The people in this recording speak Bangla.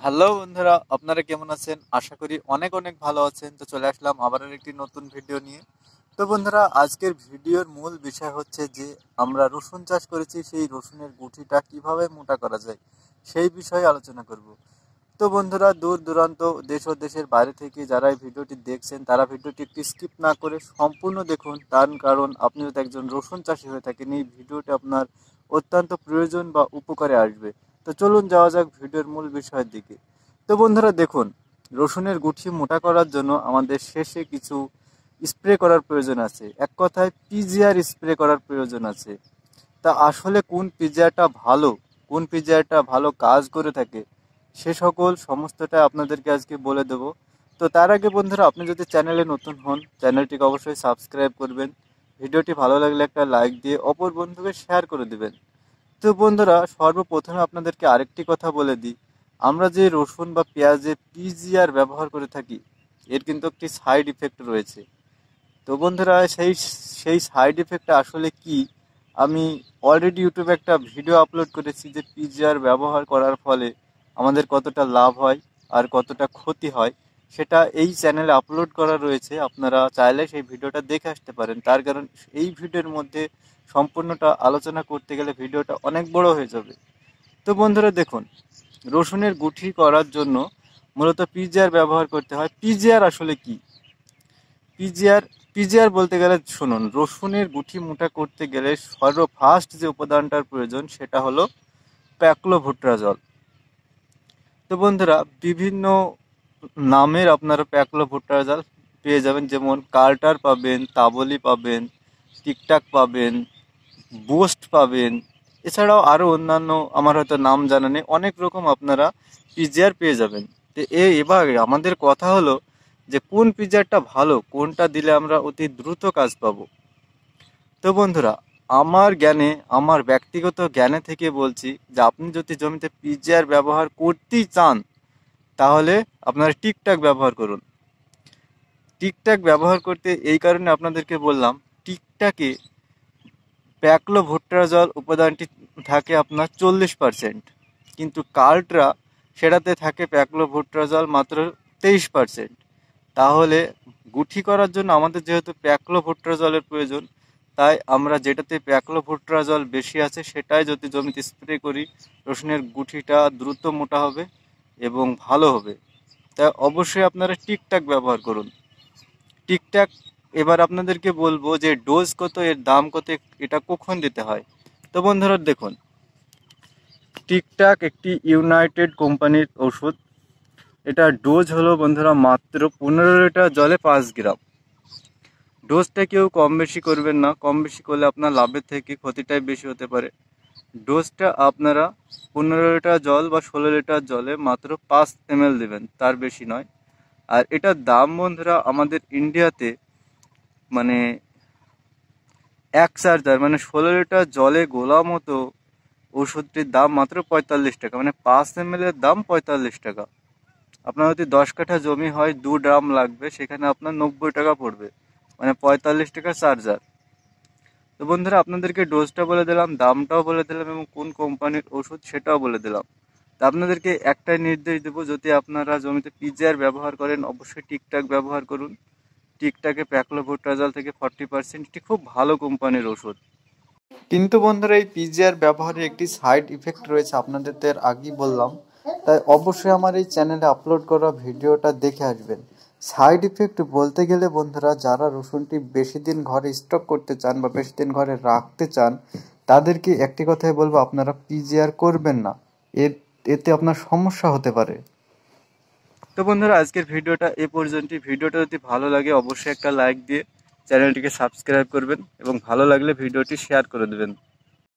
হ্যালো বন্ধুরা, আপনারা কেমন আছেন? আশা করি অনেক অনেক ভালো আছেন। তো চলে আসলাম আবার একটি নতুন ভিডিও নিয়ে। তো বন্ধুরা, আজকের ভিডিওর মূল বিষয় হচ্ছে যে আমরা রসুন চাষ করেছি, সেই রসুনের গুঠিটা কিভাবে মোটা করা যায় সেই বিষয়ে আলোচনা করব। তো বন্ধুরা, দূর দূরান্ত দেশ ও দেশের বাইরে থেকে যারা এই ভিডিওটি দেখছেন তারা ভিডিওটি একটু স্কিপ না করে সম্পূর্ণ দেখুন। তার কারণ আপনি যদি একজন রসুন চাষি হয়ে থাকেন, এই ভিডিওটি আপনার অত্যন্ত প্রয়োজন বা উপকারে আসবে। তো চলুন যাওয়া যাক ভিডিওর মূল বিষয়ের দিকে। তো বন্ধুরা দেখুন, রসুনের গুঠি মোটা করার জন্য আমাদের শেষে কিছু স্প্রে করার প্রয়োজন আছে। এক কথায় পিজিআর স্প্রে করার প্রয়োজন আছে। তা আসলে কোন পিজিআরটা ভালো, কোন পিজিআরটা ভালো কাজ করে থাকে, সে সকল সমস্তটা আপনাদেরকে আজকে বলে দেব। তো তার আগে বন্ধুরা, আপনি যদি চ্যানেলে নতুন হন, চ্যানেলটিকে অবশ্যই সাবস্ক্রাইব করবেন। ভিডিওটি ভালো লাগলে একটা লাইক দিয়ে অপর বন্ধুকে শেয়ার করে দিবেন। তো বন্ধুরা, সর্বপ্রথমে আপনাদেরকে আরেকটি কথা বলে দিই, আমরা যে রসুন বা পেঁয়াজে পিজিআর ব্যবহার করে থাকি, এর কিন্তু একটি সাইড ইফেক্ট রয়েছে। তো বন্ধুরা, সেই সেই সাইড ইফেক্টটা আসলে কি, আমি অলরেডি ইউটিউবে একটা ভিডিও আপলোড করেছি যে পিজিআর ব্যবহার করার ফলে আমাদের কতটা লাভ হয় আর কতটা ক্ষতি হয়, সেটা এই চ্যানেলে আপলোড করা রয়েছে। আপনারা চাইলে সেই ভিডিওটা দেখে আসতে পারেন। তার কারণ এই ভিডিওর মধ্যে সম্পূর্ণটা আলোচনা করতে গেলে ভিডিওটা অনেক বড় হয়ে যাবে। তো বন্ধুরা দেখুন, রসুনের গুঠি করার জন্য মূলত পিজিআর ব্যবহার করতে হয়। পিজিআর আসলে কি? পিজিআর পিজিআর বলতে গেলে শুনুন, রসুনের গুঠি মোটা করতে গেলে সর্বফার্স্ট যে উপাদানটার প্রয়োজন সেটা হলো প্যাক্লোভুট্রাজল। তো বন্ধুরা, বিভিন্ন নামের আপনারা প্যাক্লোভুট্রাজল পেয়ে যাবেন, যেমন কার্টার পাবেন, তাবলি পাবেন, টিকটাক পাবেন, বুস্ট পাবেন। এছাড়াও আরও অন্যান্য আমার হয়তো নাম জানা নেই, অনেক রকম আপনারা পিজিআর পেয়ে যাবেন। তো এবার আমাদের কথা হলো যে কোন পিজিআরটা ভালো, কোনটা দিলে আমরা অতি দ্রুত কাজ পাবো। তো বন্ধুরা, আমার জ্ঞানে, আমার ব্যক্তিগত জ্ঞানে থেকে বলছি যে আপনি যদি জমিতে পিজিআর ব্যবহার করতেই চান, তাহলে আপনারা টিকটাক ব্যবহার করুন। টিকটাক ব্যবহার করতে এই কারণে আপনাদেরকে বললাম, টিকটাকে প্যাক্লোভুট্রাজল উপাদানটি থাকে আপনার 40%, কিন্তু কার্টরা সেটাতে থাকে প্যাক্লোভুট্রাজল মাত্র 23%। তাহলে গুঠি করার জন্য আমাদের যেহেতু প্যাক্লোভুট্রাজলের প্রয়োজন, তাই আমরা যেটাতে প্যাক্লোভুট্রাজল বেশি আছে সেটাই যদি জমিতে স্প্রে করি, রসুনের গুঠিটা দ্রুত মোটা হবে এবং ভালো হবে। তাই অবশ্যই আপনারা টিকটাক ব্যবহার করুন। টিকটাক, এবার আপনাদেরকে বলবো যে ডোজ কত, এর দাম কত, এটা কখন দিতে হয়। তো বন্ধুরা দেখুন, টিকটাক একটি ইউনাইটেড কোম্পানির ওষুধ। এটা ডোজ হলো বন্ধুরা মাত্র 15 লিটার জলে 5 গ্রাম। ডোজটা কেউ কম বেশি করবেন না, কম বেশি করলে আপনার লাভের থেকে ক্ষতিটাই বেশি হতে পারে। ডোজটা আপনারা 15 লিটার জল বা 16 লিটার জলে মাত্র 5 ml দেবেন, তার বেশি নয়। আর এটার দাম বন্ধুরা আমাদের ইন্ডিয়াতে, মানে এক চার্জার মানে 16 লিটার জলে গোলা মতো ওষুধটির দাম মাত্র 45 টাকা, মানে 5 ml এর দাম 45 টাকা। আপনার যদি 10 কাঠা জমি হয়, 2 ড্রাম লাগবে, সেখানে আপনার 90 টাকা পড়বে, মানে 45 টাকা চার্জার। তো বন্ধুরা, আপনাদেরকে ডোজটা বলে দিলাম, দামটাও বলে দিলাম এবং কোন কোম্পানির ওষুধ সেটাও বলে দিলাম। তা আপনাদেরকে একটাই নির্দেশ দেবো, যদি আপনারা জমিতে পিজিআর ব্যবহার করেন অবশ্যই টিকটাক ব্যবহার করুন। টিকটাকে প্যাক্লোভুট্রাজল থেকে 40%, এটি খুব ভালো কোম্পানির ওষুধ। কিন্তু বন্ধুরা, এই পিজিআর ব্যবহারের একটি সাইড ইফেক্ট রয়েছে, আপনাদের তো এর আগেই বললাম। তাই অবশ্যই আমার এই চ্যানেলে আপলোড করা ভিডিওটা দেখে আসবেন। সাইড ইফেক্ট বলতে গেলে বন্ধুরা, যারা রসুনটি বেশি দিন ঘরে স্টক করতে চান বা বেশি দিন ঘরে রাখতে চান, তাদেরকে একটি কথাই বলবো, আপনারা পিজিআর করবেন না। এতে আপনার সমস্যা হতে পারে। তো বন্ধুরা, আজকের ভিডিওটা এ পর্যন্তই। ভিডিওটা যদি ভালো লাগে অবশ্যই একটা লাইক দিয়ে চ্যানেলটিকে সাবস্ক্রাইব করবেন এবং ভালো লাগলে ভিডিওটি শেয়ার করে দেবেন।